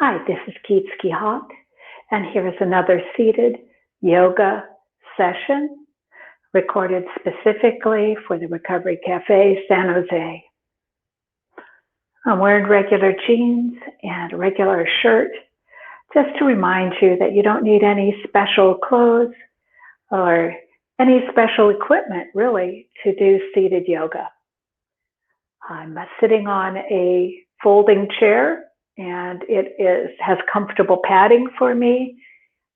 Hi, this is Kyczy Hawk, and here is another seated yoga session recorded specifically for the Recovery Cafe, San Jose. I'm wearing regular jeans and a regular shirt just to remind you that you don't need any special clothes or any special equipment really to do seated yoga. I'm sitting on a folding chair and it has comfortable padding for me.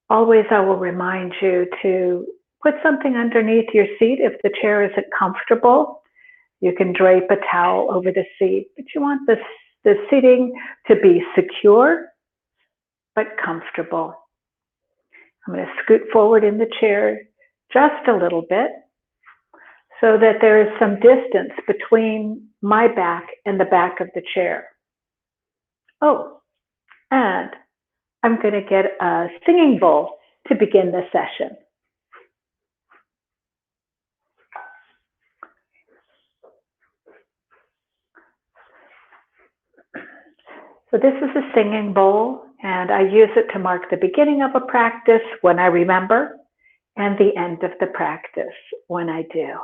Always I will remind you to put something underneath your seat if the chair isn't comfortable. You can drape a towel over the seat, but you want the seating to be secure but comfortable. I'm going to scoot forward in the chair just a little bit so that there is some distance between my back and the back of the chair. Oh, and I'm going to get a singing bowl to begin the session. So this is a singing bowl, and I use it to mark the beginning of a practice when I remember, and the end of the practice when I do.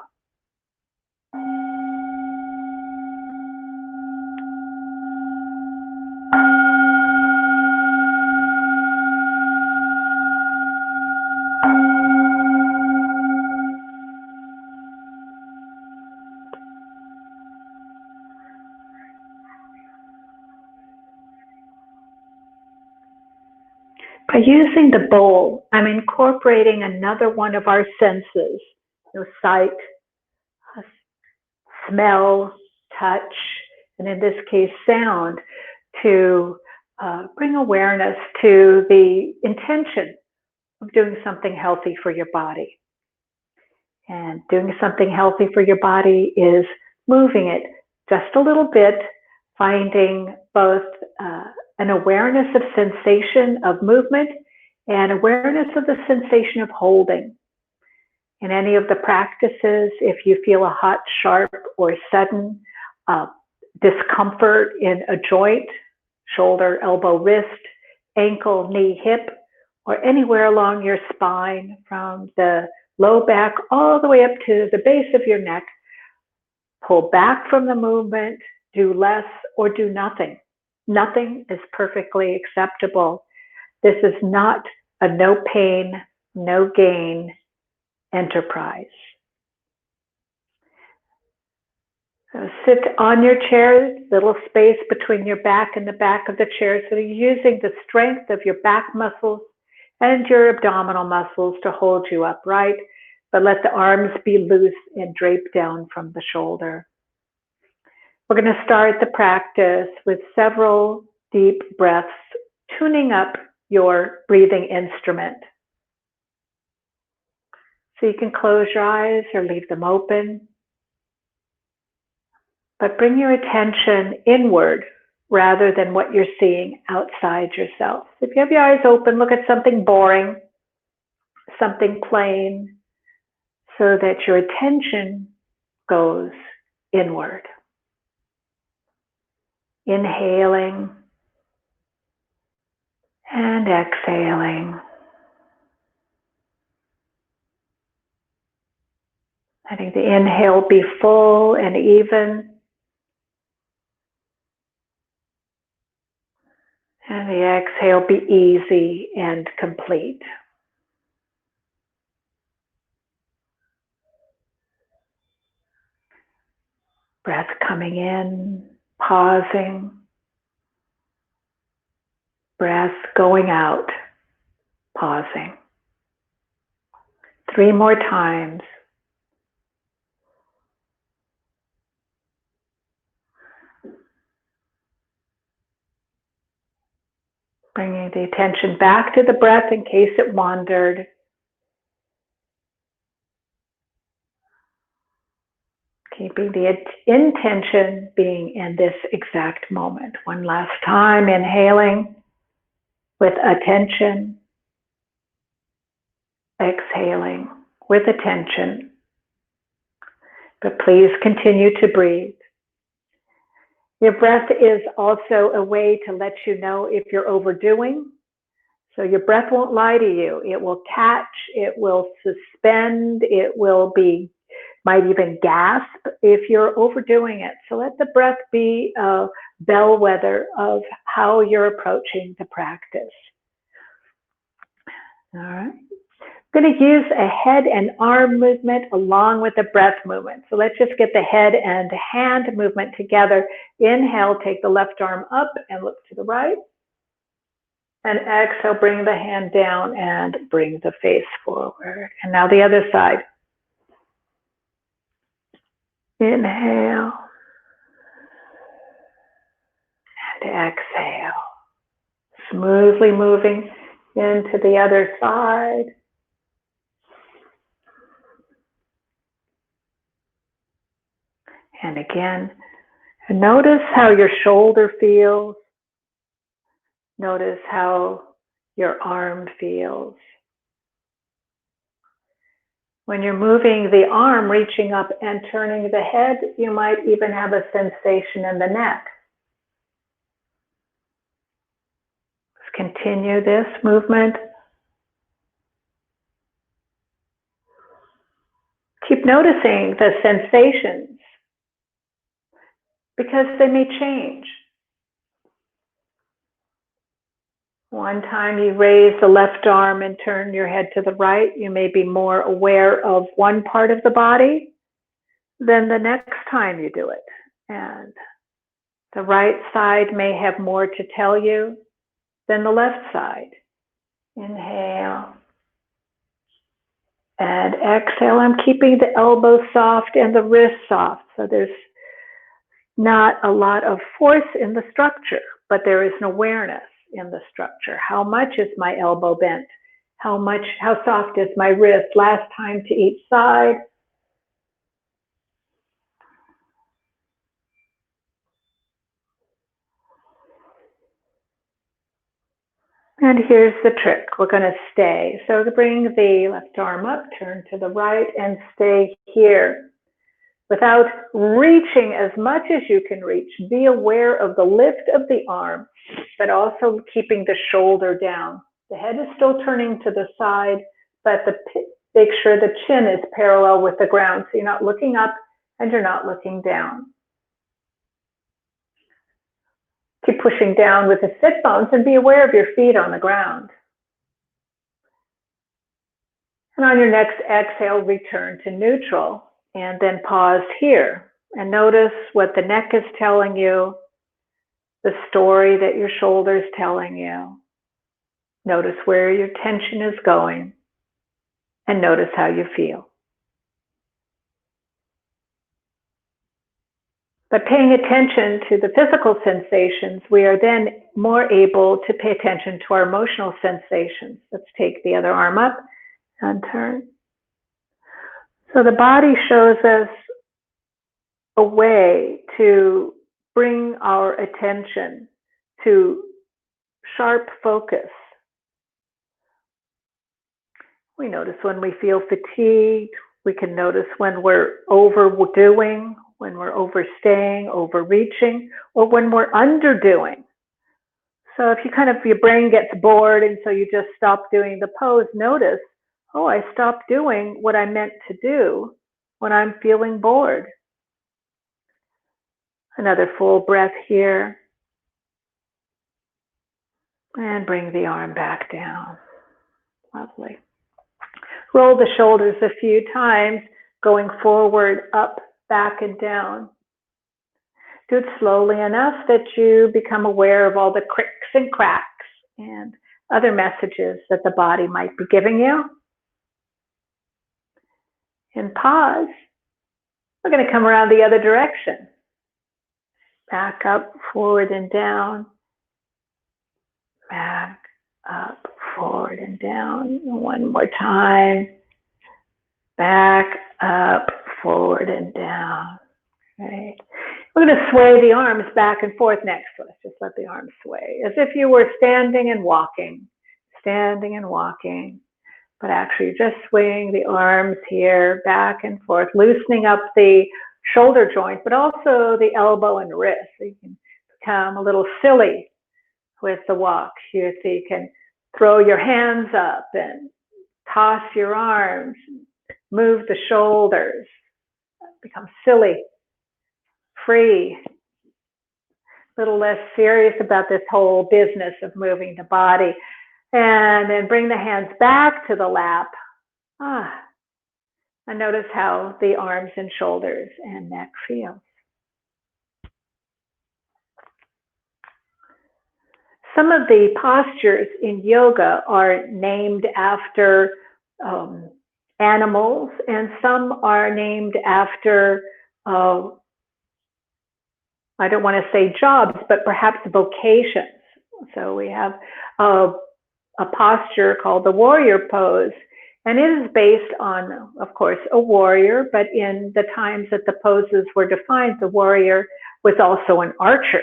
By using the bowl, I'm incorporating another one of our senses, sight, smell, touch, and in this case, sound, to bring awareness to the intention of doing something healthy for your body. And doing something healthy for your body is moving it just a little bit, finding both an awareness of sensation of movement and awareness of the sensation of holding. In any of the practices, if you feel a hot, sharp, or sudden discomfort in a joint, shoulder, elbow, wrist, ankle, knee, hip, or anywhere along your spine from the low back all the way up to the base of your neck, pull back from the movement, do less, or do nothing. Nothing is perfectly acceptable. This is not a no pain, no gain enterprise. So sit on your chair, little space between your back and the back of the chair, so you're using the strength of your back muscles and your abdominal muscles to hold you upright, but let the arms be loose and draped down from the shoulder. We're going to start the practice with several deep breaths, tuning up your breathing instrument. So you can close your eyes or leave them open, but bring your attention inward rather than what you're seeing outside yourself. If you have your eyes open, look at something boring, something plain, so that your attention goes inward. Inhaling and exhaling. Letting the inhale be full and even, and the exhale be easy and complete. Breath coming in, pausing. Breath going out, pausing. 3 more times. Bringing the attention back to the breath in case it wandered. Keeping the intention being in this exact moment. One last time, inhaling with attention. Exhaling with attention. But please continue to breathe. Your breath is also a way to let you know if you're overdoing. So your breath won't lie to you. It will catch, it will suspend, it will be, might even gasp if you're overdoing it. So let the breath be a bellwether of how you're approaching the practice. All right. I'm going to use a head and arm movement along with the breath movement. So let's just get the head and hand movement together. Inhale, take the left arm up and look to the right. And exhale, bring the hand down and bring the face forward. And now the other side. Inhale. And exhale. Smoothly moving into the other side. And again, notice how your shoulder feels. Notice how your arm feels. When you're moving the arm, reaching up and turning the head, you might even have a sensation in the neck. Let's continue this movement. Keep noticing the sensations because they may change. One time you raise the left arm and turn your head to the right, you may be more aware of one part of the body than the next time you do it. And the right side may have more to tell you than the left side. Inhale. And exhale. I'm keeping the elbow soft and the wrist soft. So there's not a lot of force in the structure, but there is an awareness in the structure. How much is my elbow bent? How soft is my wrist? Last time to each side. And here's the trick. We're going to stay. So to bring the left arm up, turn to the right, and stay here. Without reaching as much as you can reach, be aware of the lift of the arm, but also keeping the shoulder down. The head is still turning to the side, but make sure the chin is parallel with the ground. So you're not looking up and you're not looking down. Keep pushing down with the sit bones and be aware of your feet on the ground. And on your next exhale, return to neutral and then pause here and notice what the neck is telling you, the story that your shoulder is telling you. Notice where your tension is going and notice how you feel. By paying attention to the physical sensations, we are then more able to pay attention to our emotional sensations. Let's take the other arm up and turn. So the body shows us a way to bring our attention to sharp focus. We notice when we feel fatigued. We can notice when we're overdoing, when we're overstaying, overreaching, or when we're underdoing. So if your brain gets bored and so you just stop doing the pose, notice, oh, I stopped doing what I meant to do when I'm feeling bored. Another full breath here. And bring the arm back down. Lovely. Roll the shoulders a few times, going forward, up, back, and down. Do it slowly enough that you become aware of all the cricks and cracks and other messages that the body might be giving you. And pause. We're going to come around the other direction. Back up, forward, and down. Back up, forward, and down. One more time. Back up, forward, and down. Right. We're going to sway the arms back and forth next. So let's just let the arms sway as if you were standing and walking, but actually just swaying the arms here back and forth, loosening up the shoulder joint, but also the elbow and wrist. So you can become a little silly with the walk. So you can throw your hands up and toss your arms, move the shoulders, become silly, free, a little less serious about this whole business of moving the body. And then bring the hands back to the lap. And notice how the arms and shoulders and neck feel. Some of the postures in yoga are named after animals, and some are named after, I don't want to say jobs, but perhaps vocations. So we have a posture called the warrior pose, and it is based on, of course, a warrior, but in the times that the poses were defined, the warrior was also an archer.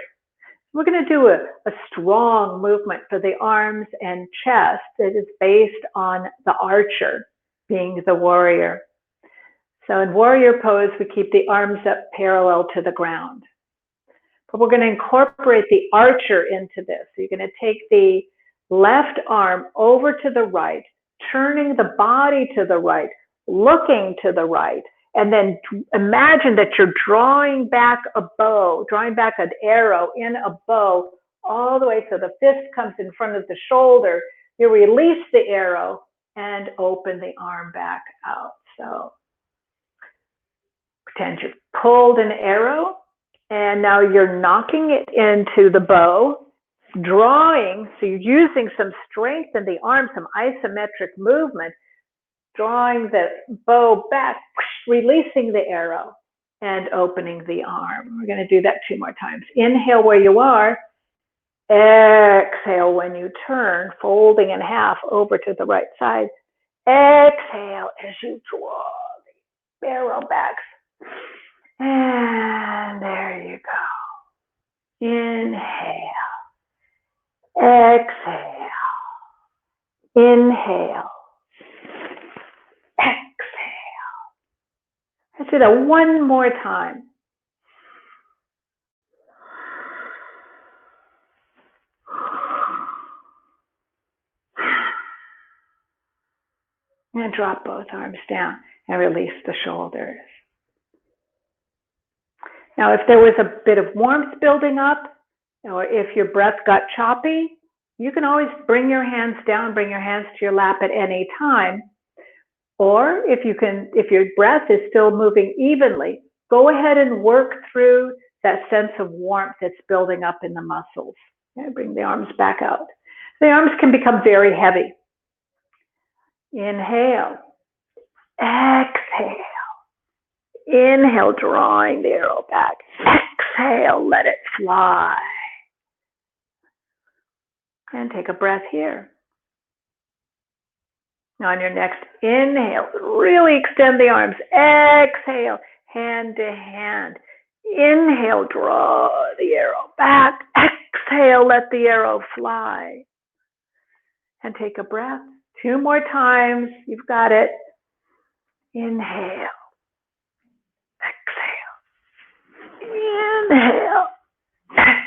We're going to do a strong movement for the arms and chest that is based on the archer being the warrior. So in warrior pose, we keep the arms up parallel to the ground. But we're going to incorporate the archer into this. So you're going to take the left arm over to the right, turning the body to the right, looking to the right, and then imagine that you're drawing back a bow, drawing back an arrow in a bow all the way so the fist comes in front of the shoulder. You release the arrow and open the arm back out. So pretend you've pulled an arrow and now you're knocking it into the bow, drawing, so you're using some strength in the arm, some isometric movement, drawing the bow back, releasing the arrow, and opening the arm. We're going to do that 2 more times. Inhale where you are. Exhale when you turn, folding in half over to the right side. Exhale as you draw the arrow back. And there you go. Inhale. Exhale. Inhale. Exhale. Let's do that 1 more time. And drop both arms down and release the shoulders. Now, if there was a bit of warmth building up, or if your breath got choppy, you can always bring your hands down, bring your hands to your lap at any time. Or if your breath is still moving evenly, go ahead and work through that sense of warmth that's building up in the muscles. Okay, bring the arms back out. The arms can become very heavy. Inhale. Exhale. Inhale, drawing the arrow back. Exhale, let it fly. And take a breath here. Now on your next inhale, really extend the arms. Exhale, hand to hand. Inhale, draw the arrow back. Exhale, let the arrow fly. And take a breath. 2 more times. You've got it. Inhale. Exhale. Inhale. Exhale.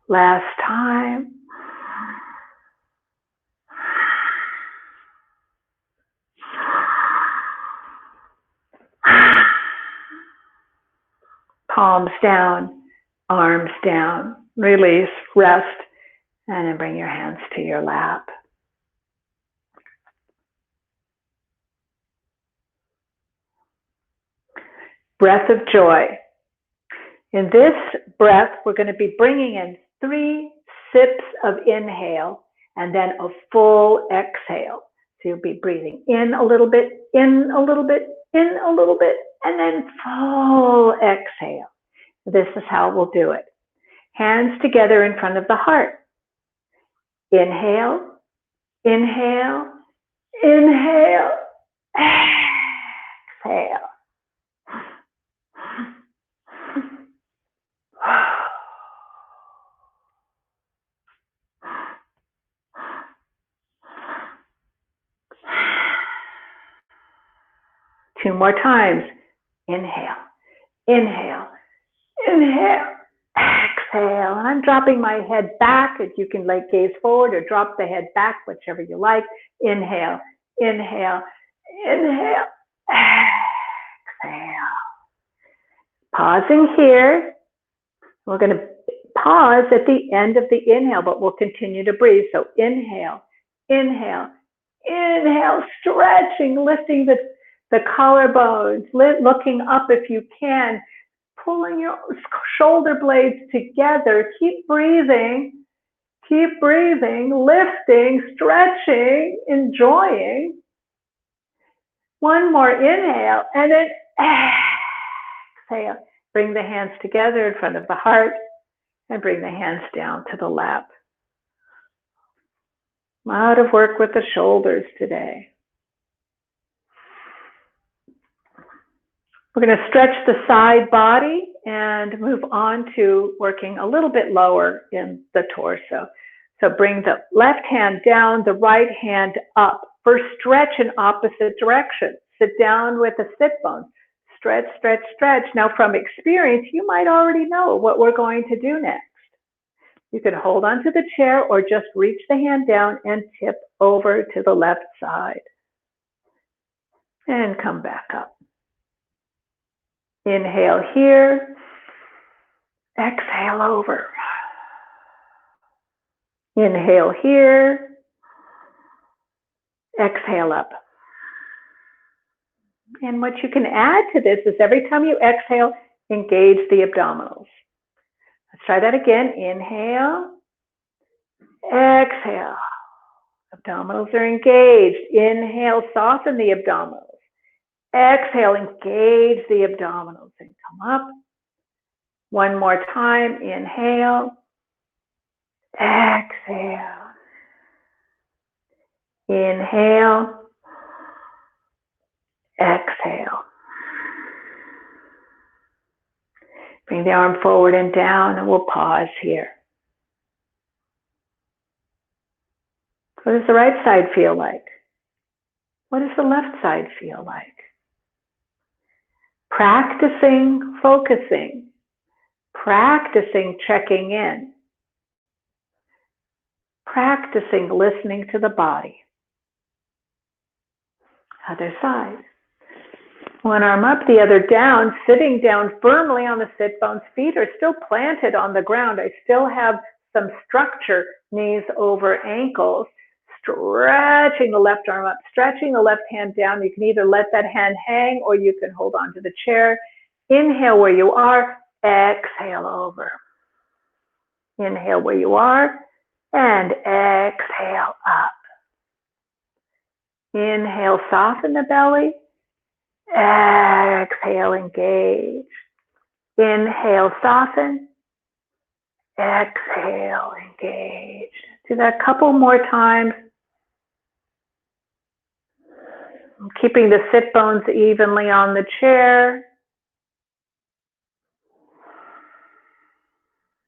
Last time. Palms down, arms down, release, rest, and then bring your hands to your lap. Breath of joy. In this breath, we're going to be bringing in 3 sips of inhale and then a full exhale. So you'll be breathing in a little bit, in a little bit, in a little bit, and then full exhale. This is how we'll do it. Hands together in front of the heart. Inhale, inhale, inhale, exhale. Two more times. Inhale, inhale, inhale, exhale. And I'm dropping my head back. You can like gaze forward or drop the head back, whichever you like. Inhale, inhale, inhale, exhale. Pausing here. We're going to pause at the end of the inhale, but we'll continue to breathe. So inhale, inhale, inhale, stretching, lifting the collarbones, looking up if you can, pulling your shoulder blades together. Keep breathing, lifting, stretching, enjoying. One more inhale, and then exhale. Bring the hands together in front of the heart and bring the hands down to the lap. A lot of work with the shoulders today. We're going to stretch the side body and move on to working a little bit lower in the torso. So bring the left hand down, the right hand up. First, stretch in opposite direction. Sit down with the sit bones. Stretch, stretch, stretch. Now, from experience, you might already know what we're going to do next. You can hold onto the chair or just reach the hand down and tip over to the left side. And come back up. Inhale here. Exhale over. Inhale here. Exhale up. And what you can add to this is every time you exhale, engage the abdominals. Let's try that again. Inhale. Exhale. Abdominals are engaged. Inhale, soften the abdominals. Exhale, engage the abdominals and come up. One more time. Inhale. Exhale. Inhale. Exhale. Bring the arm forward and down, and we'll pause here. What does the right side feel like? What does the left side feel like? Practicing focusing, practicing checking in, practicing listening to the body. Other side. One arm up, the other down, sitting down firmly on the sit bones. Feet are still planted on the ground. I still have some structure, knees over ankles. Stretching the left arm up, stretching the left hand down. You can either let that hand hang or you can hold on to the chair. Inhale where you are, exhale over. Inhale where you are, and exhale up. Inhale, soften the belly. Exhale, engage. Inhale, soften. Exhale, engage. Do that a couple more times. I'm keeping the sit bones evenly on the chair.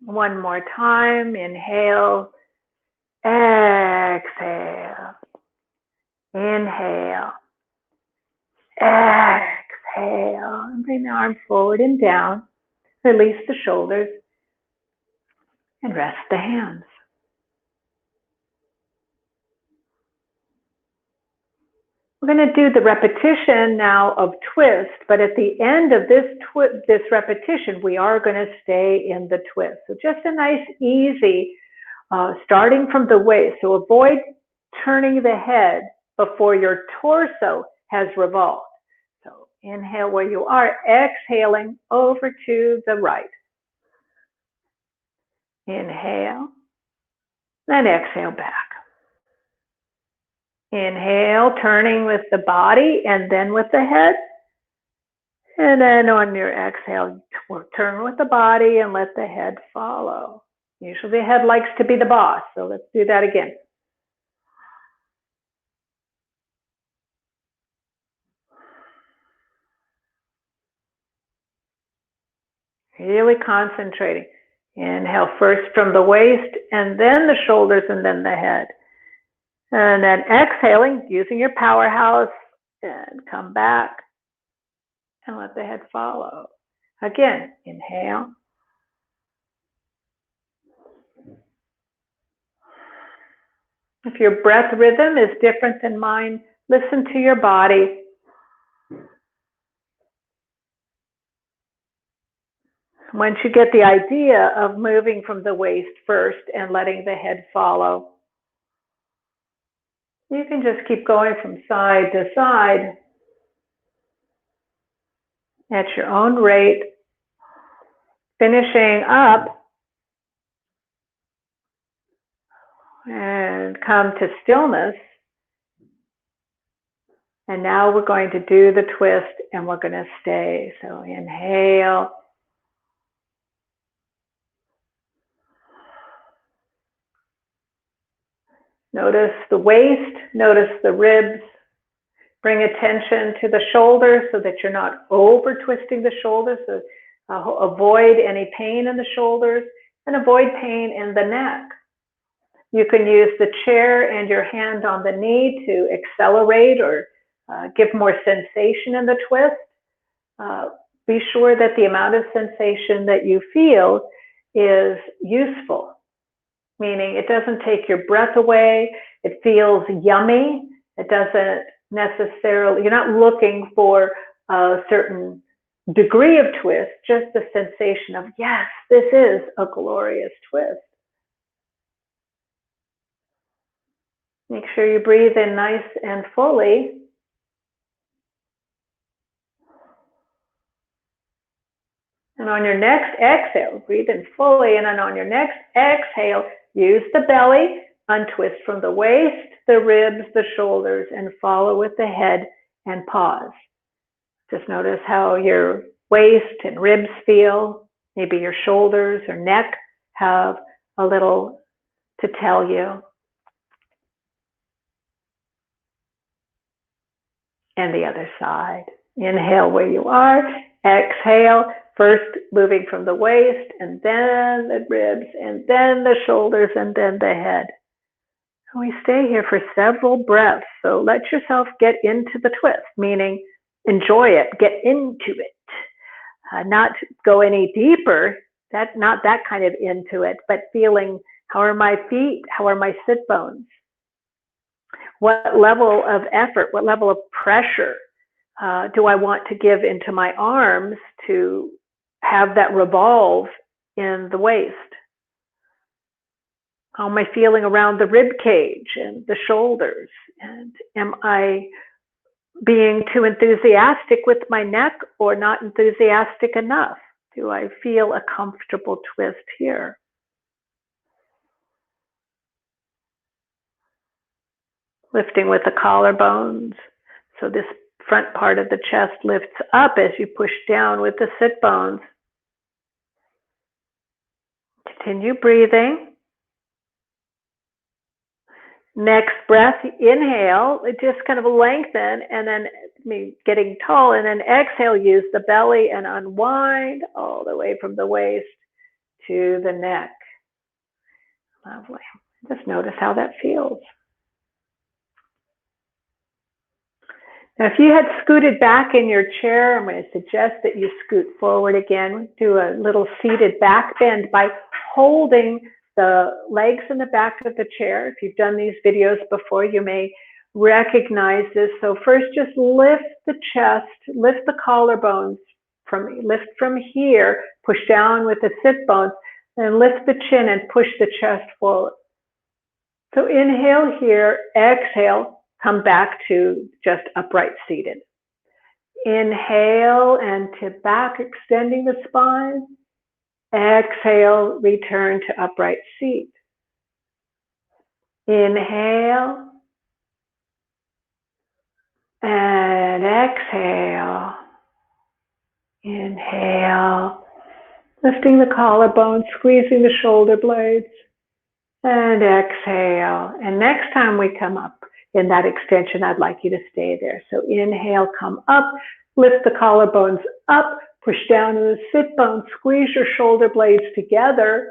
One more time. Inhale. Exhale. Inhale. Exhale. And bring the arm forward and down. Release the shoulders. And rest the hands. We're going to do the repetition now of twist, but at the end of this repetition, we are going to stay in the twist. So just a nice, easy, starting from the waist. So avoid turning the head before your torso has revolved. So inhale where you are, exhaling over to the right. Inhale, then exhale back. Inhale, turning with the body and then with the head. And then on your exhale, turn with the body and let the head follow. Usually the head likes to be the boss, so let's do that again. Really concentrating. Inhale first from the waist and then the shoulders and then the head. And then exhaling, using your powerhouse, and come back. and let the head follow. Again, inhale. If your breath rhythm is different than mine, listen to your body. Once you get the idea of moving from the waist first and letting the head follow, you can just keep going from side to side at your own rate, finishing up and come to stillness. And now we're going to do the twist and we're going to stay. So inhale. Notice the waist, notice the ribs. Bring attention to the shoulders so that you're not over twisting the shoulders. So avoid any pain in the shoulders and avoid pain in the neck. You can use the chair and your hand on the knee to accelerate or give more sensation in the twist. Be sure that the amount of sensation that you feel is useful, meaning it doesn't take your breath away. It feels yummy. It doesn't necessarily, you're not looking for a certain degree of twist, just the sensation of, yes, this is a glorious twist. Make sure you breathe in nice and fully. And on your next exhale, breathe in fully, and then on your next exhale, use the belly, untwist from the waist, the ribs, the shoulders, and follow with the head and pause. Just notice how your waist and ribs feel. Maybe your shoulders or neck have a little to tell you. And the other side. Inhale where you are. Exhale, first moving from the waist, and then the ribs, and then the shoulders, and then the head. We stay here for several breaths, so let yourself get into the twist, meaning enjoy it, get into it. Not go any deeper, not that kind of into it, but feeling, how are my feet, how are my sit bones? What level of effort, what level of pressure do I want to give into my arms to have that revolve in the waist? How am I feeling around the rib cage and the shoulders? And am I being too enthusiastic with my neck or not enthusiastic enough? Do I feel a comfortable twist here? Lifting with the collarbones. So this front part of the chest lifts up as you push down with the sit bones. Continue breathing. Next breath, inhale, just kind of lengthen, and then getting tall, and then exhale, use the belly and unwind all the way from the waist to the neck. Lovely. Just notice how that feels. Now, if you had scooted back in your chair, I'm going to suggest that you scoot forward again. Do a little seated back bend by holding the legs in the back of the chair. If you've done these videos before, you may recognize this. So first, just lift the chest, lift the collarbones, lift from here, push down with the sit bones, and lift the chin and push the chest forward. So inhale here, exhale, come back to just upright seated. Inhale and to back, extending the spine. Exhale, return to upright seat. Inhale and exhale. Inhale, lifting the collarbone, squeezing the shoulder blades, and exhale. And next time we come up in that extension, I'd like you to stay there. So inhale, come up, lift the collarbones up, push down to the sit bones, squeeze your shoulder blades together,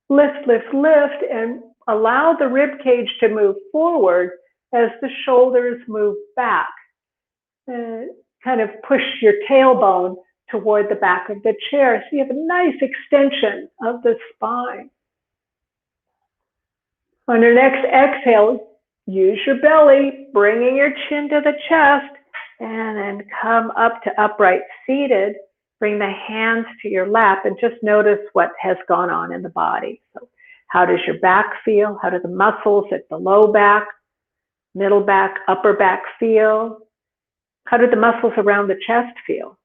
lift, lift, lift, and allow the rib cage to move forward as the shoulders move back. kind of push your tailbone toward the back of the chair so you have a nice extension of the spine. On your next exhale, use your belly, bringing your chin to the chest, and then come up to upright seated. Bring the hands to your lap and just notice what has gone on in the body. So how does your back feel? How do the muscles at the low back, middle back, upper back feel? How do the muscles around the chest feel?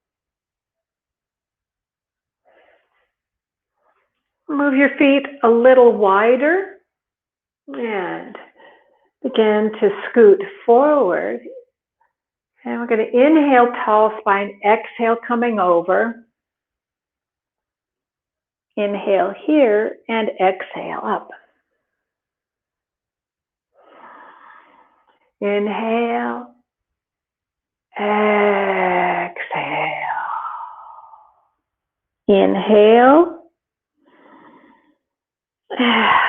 Move your feet a little wider and begin to scoot forward. And we're going to inhale, tall spine, exhale, coming over. Inhale here and exhale up. Inhale, exhale. Inhale, exhale.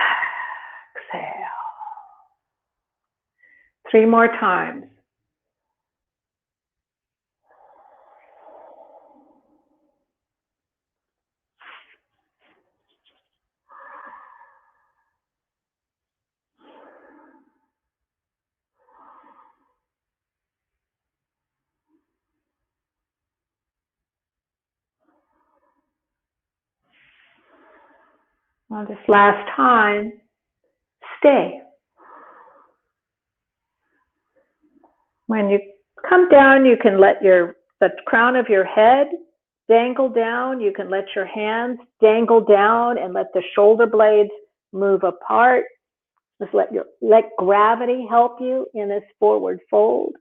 3 more times. Well, this last time, stay. When you come down, you can let the crown of your head dangle down. You can let your hands dangle down and let the shoulder blades move apart. Just let gravity help you in this forward fold.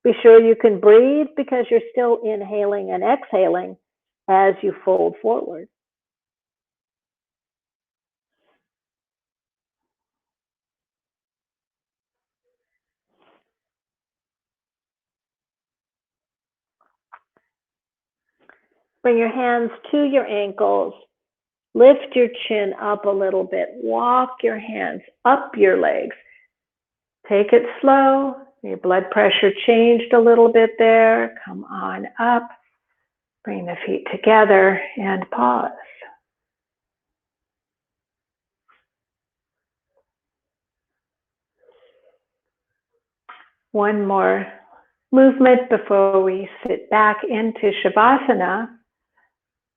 Be sure you can breathe because you're still inhaling and exhaling as you fold forward. Bring your hands to your ankles. Lift your chin up a little bit. Walk your hands up your legs. Take it slow. Your blood pressure changed a little bit there. Come on up. Bring the feet together and pause. One more movement before we sit back into Shavasana.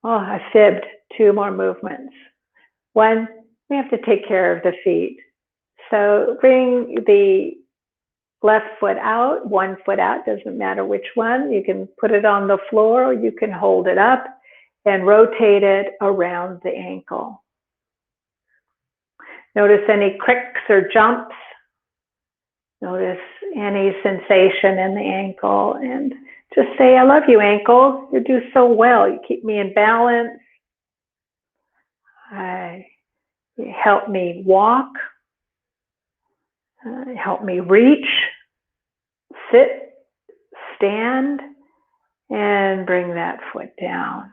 Oh, I fibbed. 2 more movements. 1, we have to take care of the feet. So bring the left foot out, 1 foot out, doesn't matter which one. You can put it on the floor or you can hold it up and rotate it around the ankle. Notice any cricks or jumps. Notice any sensation in the ankle and just say, I love you, ankle. You do so well. You keep me in balance. You help me walk. Help me reach, sit, stand, and bring that foot down.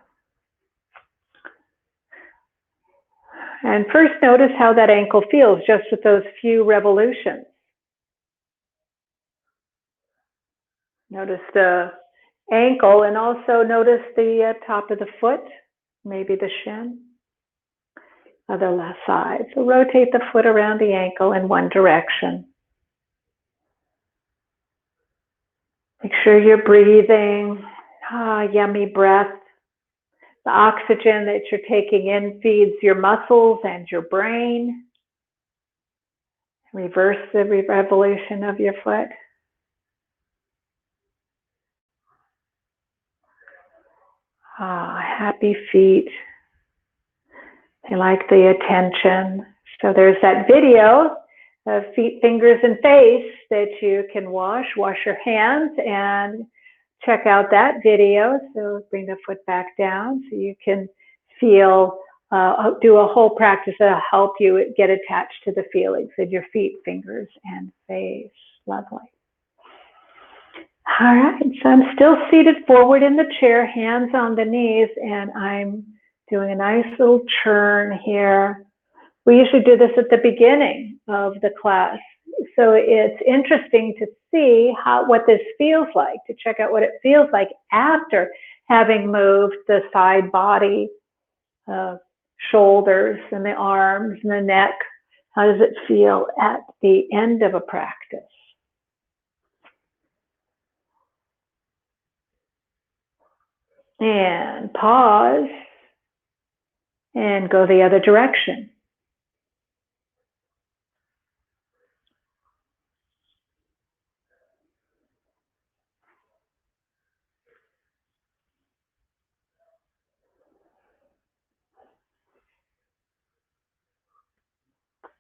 And first notice how that ankle feels just with those few revolutions. Notice the ankle and also notice the top of the foot, maybe the shin. Other left side. So rotate the foot around the ankle in one direction. Make sure you're breathing. Yummy breath. The oxygen that you're taking in feeds your muscles and your brain. Reverse the revolution of your foot. Happy feet. They like the attention. So there's that video of feet, fingers, and face that you can wash your hands and check out that video. So bring the foot back down so you can feel, do a whole practice that'll help you get attached to the feelings of your feet, fingers, and face. Lovely. All right, so I'm still seated forward in the chair, hands on the knees, and I'm doing a nice little churn here. We usually do this at the beginning of the class. So it's interesting to see what this feels like, to check out what it feels like after having moved the side body, shoulders and the arms and the neck. How does it feel at the end of a practice? And pause and go the other direction.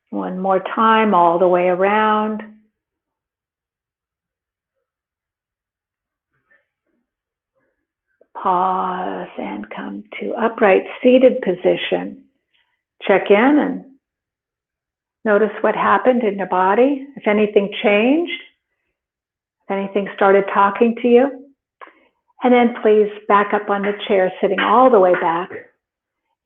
One more time, all the way around. Pause and come to upright seated position. Check in and notice what happened in your body, if anything changed, if anything started talking to you. And then please back up on the chair, sitting all the way back.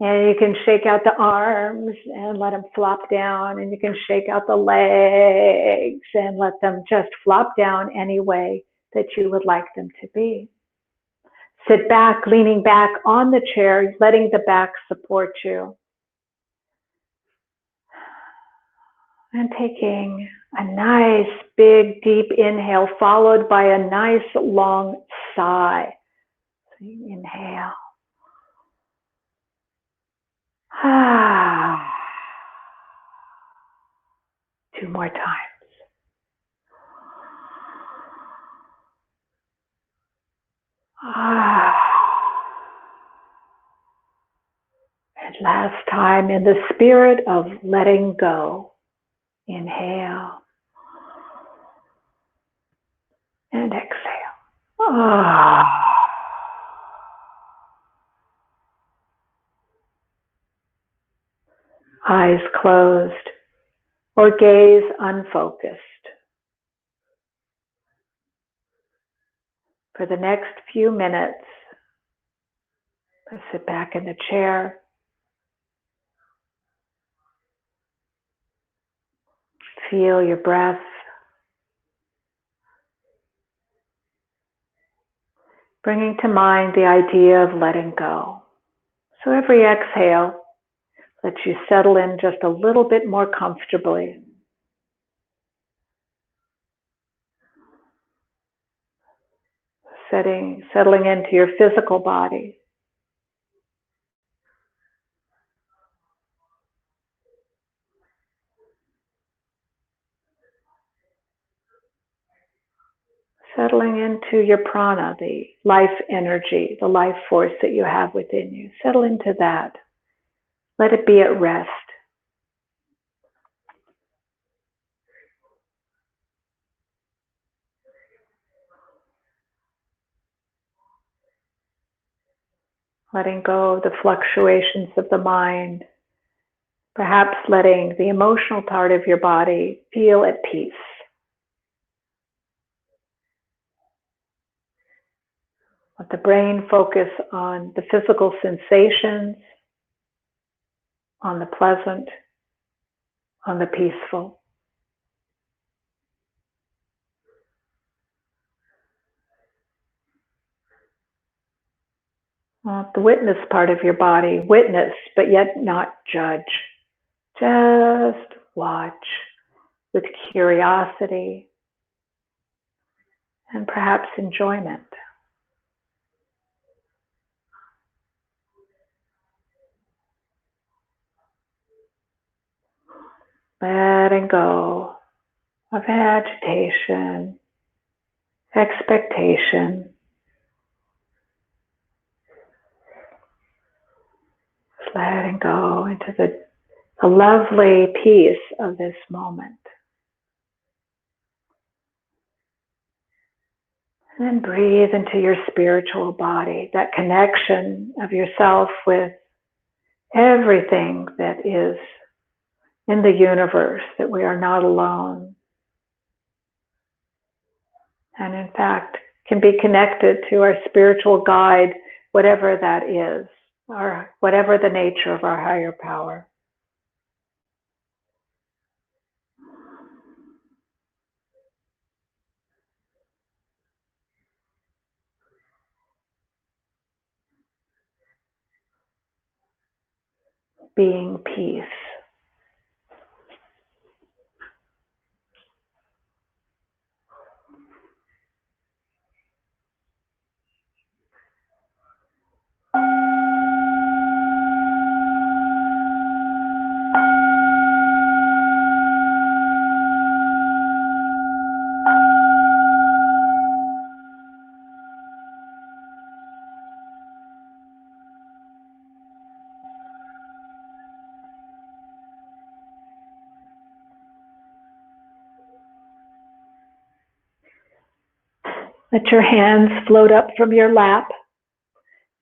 And you can shake out the arms and let them flop down. And you can shake out the legs and let them just flop down any way that you would like them to be. Sit back, leaning back on the chair, letting the back support you. And taking a nice, big, deep inhale, followed by a nice, long sigh. So you inhale. Two more times. And last time, in the spirit of letting go, inhale and exhale. Eyes closed or gaze unfocused. For the next few minutes, sit back in the chair. Feel your breath. Bringing to mind the idea of letting go. So every exhale lets you settle in just a little bit more comfortably. Settling into your physical body. Settling into your prana, the life energy, the life force that you have within you. Settle into that. Let it be at rest. Letting go of the fluctuations of the mind. Perhaps letting the emotional part of your body feel at peace. Let the brain focus on the physical sensations, on the pleasant, on the peaceful. Let the witness part of your body witness, but yet not judge. Just watch with curiosity and perhaps enjoyment. Letting go of agitation, expectation. Just letting go into the lovely peace of this moment. And then breathe into your spiritual body, that connection of yourself with everything that is in the universe, that we are not alone. And in fact, can be connected to our spiritual guide, whatever that is, or whatever the nature of our higher power. being peace. Let your hands float up from your lap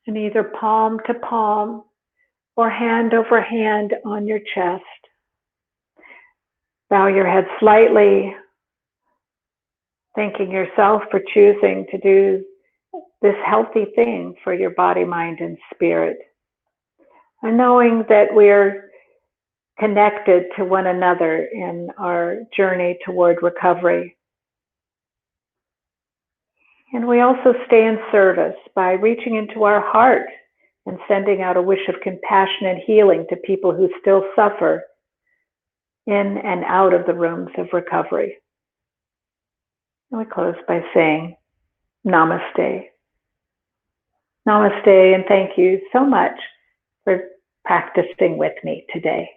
and either palm to palm or hand over hand on your chest. Bow your head slightly, thanking yourself for choosing to do this healthy thing for your body, mind, and spirit. And knowing that we're connected to one another in our journey toward recovery. And we also stay in service by reaching into our heart and sending out a wish of compassion and healing to people who still suffer in and out of the rooms of recovery. And we close by saying, Namaste. Namaste, and thank you so much for practicing with me today.